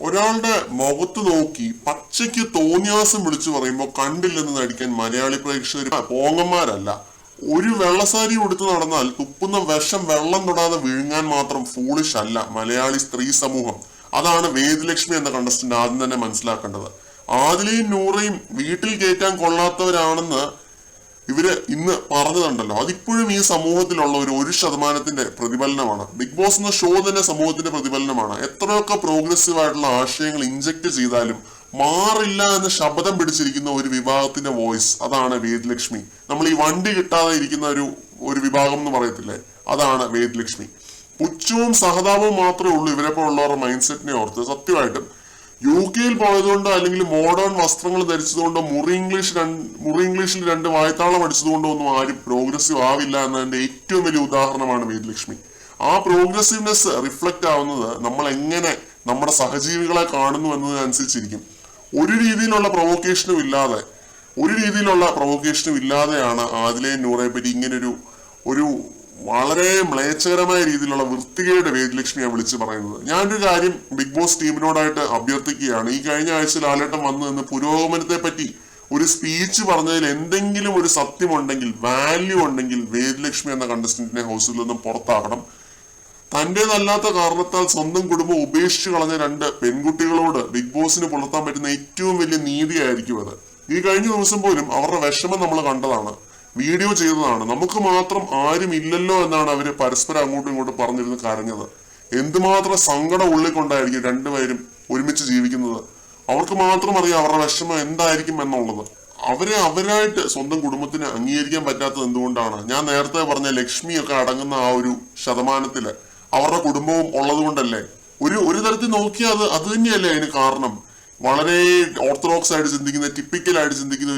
ഒരാളുടെ മുഖത്ത് നോക്കി പച്ചയ്ക്ക് തോന്നിയാസം വിളിച്ചു പറയുമ്പോൾ കണ്ടില്ലെന്ന് നടിക്കാൻ മലയാളി പ്രേക്ഷകർ പോങ്ങന്മാരല്ല. ഒരു വെള്ളസാരി ഉടുത്ത് നടന്നാൽ തുപ്പുന്ന വിഷം വെള്ളം തൊടാതെ വിഴുങ്ങാൻ മാത്രം ഫൂളിഷ് അല്ല മലയാളി സ്ത്രീ സമൂഹം. അതാണ് വേദലക്ഷ്മി എന്ന കണ്ടസ്റ്റന്റ് ആദ്യം തന്നെ മനസ്സിലാക്കേണ്ടത്. ആദിലയും നൂറയും വീട്ടിൽ കയറ്റാൻ കൊള്ളാത്തവരാണെന്ന് ഇവര് ഇന്ന് പറഞ്ഞതുണ്ടല്ലോ, അതിപ്പോഴും ഈ സമൂഹത്തിലുള്ള ഒരു ശതമാനത്തിന്റെ പ്രതിഫലനമാണ്. ബിഗ് ബോസ് എന്ന ഷോ തന്നെ സമൂഹത്തിന്റെ പ്രതിഫലനമാണ്. എത്രയൊക്കെ പ്രോഗ്രസീവ് ആയിട്ടുള്ള ആശയങ്ങൾ ഇൻജക്ട് ചെയ്താലും മാറില്ല എന്ന് ശബ്ദം പിടിച്ചിരിക്കുന്ന ഒരു വിഭാഗത്തിന്റെ വോയിസ്, അതാണ് വേദലക്ഷ്മി. നമ്മൾ ഈ വണ്ടി കിട്ടാതെ ഇരിക്കുന്ന ഒരു വിഭാഗം എന്ന് പറയത്തില്ലേ, അതാണ് വേദലക്ഷ്മി. പുച്ഛവും സഹതാപവും മാത്രമേ ഉള്ളൂ ഇവരെപ്പോ ഉള്ളവരുടെ മൈൻഡ് സെറ്റിനെ ഓർത്ത്. സത്യമായിട്ടും UK പോയതുകൊണ്ടോ അല്ലെങ്കിൽ മോഡേൺ വസ്ത്രങ്ങൾ ധരിച്ചതുകൊണ്ടോ മുറി ഇംഗ്ലീഷിൽ 2 വായ്ത്താളം അടിച്ചതുകൊണ്ടോ ഒന്നും ആരും പ്രോഗ്രസീവ് ആവില്ല എന്നതിന്റെ ഏറ്റവും വലിയ ഉദാഹരണമാണ് വേദലക്ഷ്മി. ആ പ്രോഗ്രസീവ്നെസ് റിഫ്ലക്ട് ആവുന്നത് നമ്മൾ എങ്ങനെ നമ്മുടെ സഹജീവികളെ കാണുന്നു എന്നതിനനുസരിച്ചിരിക്കും. ഒരു രീതിയിലുള്ള പ്രൊവോക്കേഷനും ഇല്ലാതെയാണ് ആദിലയും നൂറയെ പറ്റി ഇങ്ങനെ ഒരു വളരെ മ്ലേച്ഛകരമായ രീതിയിലുള്ള വൃത്തികേട് വേദലക്ഷ്മിയെ വിളിച്ചു പറയുന്നത്. ഞാനൊരു കാര്യം ബിഗ് ബോസ് ടീമിനോടായിട്ട് അഭ്യർത്ഥിക്കുകയാണ്. ഈ കഴിഞ്ഞ ആഴ്ച ലാലേട്ടൻ വന്നു നിന്ന് പുരോഗമനത്തെ പറ്റി ഒരു സ്പീച്ച് പറഞ്ഞതിൽ എന്തെങ്കിലും ഒരു സത്യമുണ്ടെങ്കിൽ, വാല്യൂ ഉണ്ടെങ്കിൽ വേദലക്ഷ്മി എന്ന കണ്ടസ്റ്റന്റിനെ ഹൗസിൽ നിന്നും പുറത്താക്കണം. തന്റേതല്ലാത്ത കാരണത്താൽ സ്വന്തം കുടുംബം ഉപേക്ഷിച്ചു കളഞ്ഞ 2 പെൺകുട്ടികളോട് ബിഗ് ബോസിന് പുലർത്താൻ പറ്റുന്ന ഏറ്റവും വലിയ നീതിയായിരിക്കും അത്. ഈ കഴിഞ്ഞ ദിവസം പോലും അവരുടെ വിഷമം നമ്മൾ കണ്ടതാണ്, വീഡിയോ ചെയ്തതാണ്. നമുക്ക് മാത്രം ആരും ഇല്ലല്ലോ എന്നാണ് അവര് പരസ്പരം അങ്ങോട്ടും ഇങ്ങോട്ടും പറഞ്ഞിരുന്ന് കരഞ്ഞത്. എന്തുമാത്രം സങ്കടം ഉള്ളിക്കൊണ്ടായിരിക്കും 2 പേരും ഒരുമിച്ച് ജീവിക്കുന്നത്. അവർക്ക് മാത്രം അറിയാം അവരുടെ വിഷമം എന്തായിരിക്കും എന്നുള്ളത്. അവരായിട്ട് സ്വന്തം കുടുംബത്തിന് അംഗീകരിക്കാൻ പറ്റാത്തത് എന്തുകൊണ്ടാണ്? ഞാൻ നേരത്തെ പറഞ്ഞ ലക്ഷ്മിയൊക്കെ അടങ്ങുന്ന ആ ഒരു ശതമാനത്തില് അവരുടെ കുടുംബവും ഉള്ളത് കൊണ്ടല്ലേ. ഒരു തരത്തിൽ നോക്കിയാൽ അത് തന്നെയല്ലേ അതിന് കാരണം. വളരെ ഓർത്തഡോക്സ് ആയിട്ട് ചിന്തിക്കുന്ന, ടിപ്പിക്കലായിട്ട് ചിന്തിക്കുന്ന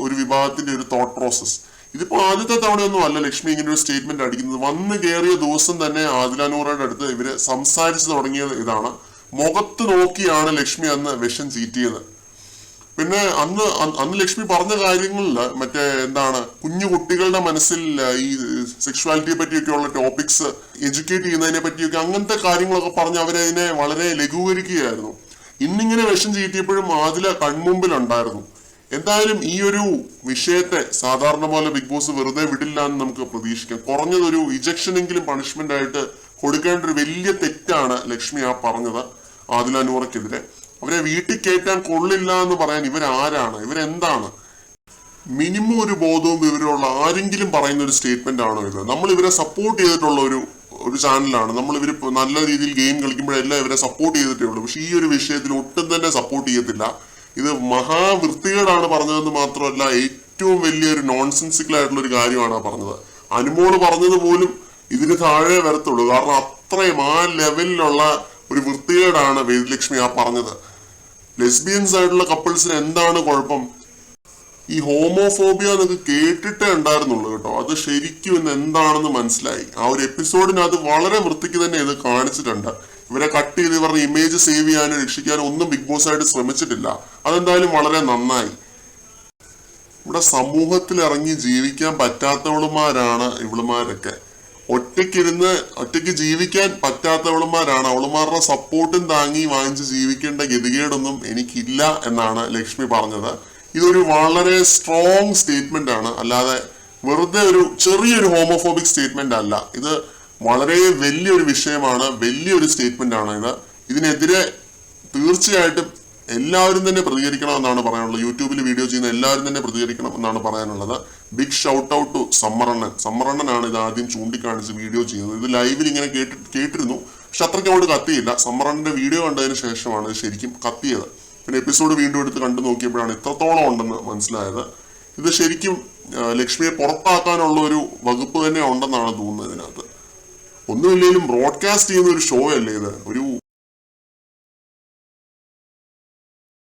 ഒരു വിഭാഗത്തിന്റെ ഒരു തോട്ട് പ്രോസസ്. ഇതിപ്പോ ആദ്യത്തെ തവണയൊന്നും അല്ല ലക്ഷ്മി ഇങ്ങനെ ഒരു സ്റ്റേറ്റ്മെന്റ് അടിക്കുന്നത്. വന്ന് കയറിയ ദിവസം തന്നെ ആദില നൂറയുടെ അടുത്ത് ഇവര് സംസാരിച്ചു തുടങ്ങിയത് ഇതാണ്. മുഖത്ത് നോക്കിയാണ് ലക്ഷ്മി അന്ന് വിഷം ചീറ്റിയത്. പിന്നെ അന്ന് ലക്ഷ്മി പറഞ്ഞ കാര്യങ്ങളിൽ കുഞ്ഞു കുട്ടികളുടെ മനസ്സിൽ ഈ സെക്ഷുവാലിറ്റിയെ പറ്റിയൊക്കെയുള്ള ടോപ്പിക്സ് എഡ്യൂക്കേറ്റ് ചെയ്യുന്നതിനെ പറ്റിയൊക്കെ അങ്ങനത്തെ കാര്യങ്ങളൊക്കെ പറഞ്ഞ് അവരതിനെ വളരെ ലഘൂകരിക്കുകയായിരുന്നു. ഇന്നിങ്ങനെ വിഷം ചീറ്റിയപ്പോഴും ആദില കൺമുമ്പിലുണ്ടായിരുന്നു. എന്തായാലും ഈ ഒരു വിഷയത്തെ സാധാരണ പോലെ ബിഗ് ബോസ് വെറുതെ വിടില്ല എന്ന് നമുക്ക് പ്രതീക്ഷിക്കാം. കുറഞ്ഞതൊരു ഇജക്ഷനെങ്കിലും പണിഷ്മെന്റ് ആയിട്ട് കൊടുക്കേണ്ട ഒരു വലിയ തെറ്റാണ് ലക്ഷ്മി ആ പറഞ്ഞത് ആദില നൂറയ്ക്കെതിരെ. അവരെ വീട്ടിൽ കയറ്റാൻ കൊള്ളില്ല എന്ന് പറയാൻ ഇവരാരാണ്? ഇവരെന്താണ്? മിനിമം ഒരു ബോധവും വിവരമുള്ള ആരെങ്കിലും പറയുന്ന ഒരു സ്റ്റേറ്റ്മെന്റ് ആണോ ഇത്? നമ്മൾ ഇവരെ സപ്പോർട്ട് ചെയ്തിട്ടുള്ള ഒരു ചാനലാണ്. നമ്മൾ ഇവർ നല്ല രീതിയിൽ ഗെയിം കളിക്കുമ്പോഴെല്ലാം ഇവരെ സപ്പോർട്ട് ചെയ്തിട്ടേ ഉള്ളൂ. പക്ഷെ ഈ ഒരു വിഷയത്തിൽ ഒട്ടും തന്നെ സപ്പോർട്ട് ചെയ്യത്തില്ല. ഇത് മഹാവൃത്തികേടാണ് പറഞ്ഞതെന്ന് മാത്രമല്ല, ഏറ്റവും വലിയൊരു നോൺസെൻസിക്കൽ ആയിട്ടുള്ള ഒരു കാര്യമാണ് പറഞ്ഞത്. അനുമോള് പറഞ്ഞത് പോലും ഇതിന് താഴെ വരത്തുള്ളൂ. കാരണം അത്രയും ആ ലെവലിലുള്ള ഒരു വൃത്തികേടാണ് വേദലക്ഷ്മി ആ പറഞ്ഞത്. ലെസ്ബിയൻസ് ആയിട്ടുള്ള കപ്പിൾസിന് എന്താണ് കുഴപ്പം? ഈ ഹോമോഫോബിയ എന്നൊക്കെ കേട്ടിട്ടേ ഉണ്ടായിരുന്നുള്ളൂ കേട്ടോ. അത് ശരിക്കും ഇന്ന് എന്താണെന്ന് മനസ്സിലായി. ആ ഒരു എപ്പിസോഡിനകത്ത് വളരെ വൃത്തിക്ക് തന്നെ ഇത് കാണിച്ചിട്ടുണ്ട്. ഇവരെ കട്ട് ചെയ്ത് ഇവരുടെ ഇമേജ് സേവ് ചെയ്യാനോ രക്ഷിക്കാനോ ഒന്നും ബിഗ് ബോസ് ആയിട്ട് ശ്രമിച്ചിട്ടില്ല. അതെന്തായാലും വളരെ നന്നായി. ഇവിടെ സമൂഹത്തിൽ ഇറങ്ങി ജീവിക്കാൻ പറ്റാത്തവളുമാരാണ് ഇവളുമാരൊക്കെ. ഒറ്റയ്ക്ക് ജീവിക്കാൻ പറ്റാത്തവളുമാരാണ്. അവളുമാരുടെ സപ്പോർട്ടും താങ്ങി വാങ്ങിച്ച് ജീവിക്കേണ്ട ഗതികേടൊന്നും എനിക്കില്ല എന്നാണ് ലക്ഷ്മി പറഞ്ഞത്. ഇതൊരു വളരെ സ്ട്രോങ് സ്റ്റേറ്റ്മെന്റ് ആണ്, അല്ലാതെ വെറുതെ ഒരു ചെറിയൊരു ഹോമോഫോബിക് സ്റ്റേറ്റ്മെന്റ് അല്ല. ഇത് വളരെ വലിയൊരു വിഷയമാണ്, വലിയൊരു സ്റ്റേറ്റ്മെന്റ് ആണ് ഇത്. ഇതിനെതിരെ തീർച്ചയായിട്ടും എല്ലാവരും തന്നെ പ്രതികരിക്കണം എന്നാണ് പറയാനുള്ളത്. യൂട്യൂബിൽ വീഡിയോ ചെയ്യുന്ന എല്ലാവരും തന്നെ പ്രതികരിക്കണം എന്നാണ് പറയാനുള്ളത്. ബിഗ് ഷൗട്ട് ഔട്ട് ടു സമ്മറണ്ണനാണ് ഇത് ആദ്യം ചൂണ്ടിക്കാണിച്ച് വീഡിയോ ചെയ്യുന്നത്. ഇത് ലൈവിൽ ഇങ്ങനെ കേട്ടിരുന്നു, പക്ഷെ അത്രയ്ക്ക് അങ്ങോട്ട് കത്തിയില്ല. സമ്മറണ്ണന്റെ വീഡിയോ കണ്ടതിന് ശേഷമാണ് ഇത് ശരിക്കും കത്തിയത്. പിന്നെ എപ്പിസോഡ് വീണ്ടും എടുത്ത് കണ്ടു നോക്കിയപ്പോഴാണ് ഇത്രത്തോളം ഉണ്ടെന്ന് മനസ്സിലായത്. ഇത് ശരിക്കും ലക്ഷ്മിയെ പുറത്താക്കാനുള്ള ഒരു വകുപ്പ് തന്നെ ഉണ്ടെന്നാണ് തോന്നുന്നത് ഇതിനകത്ത്. ഒന്നുമില്ലെങ്കിലും ബ്രോഡ്കാസ്റ്റ് ചെയ്യുന്ന ഒരു ഷോ അല്ലേ ഇത്. ഒരു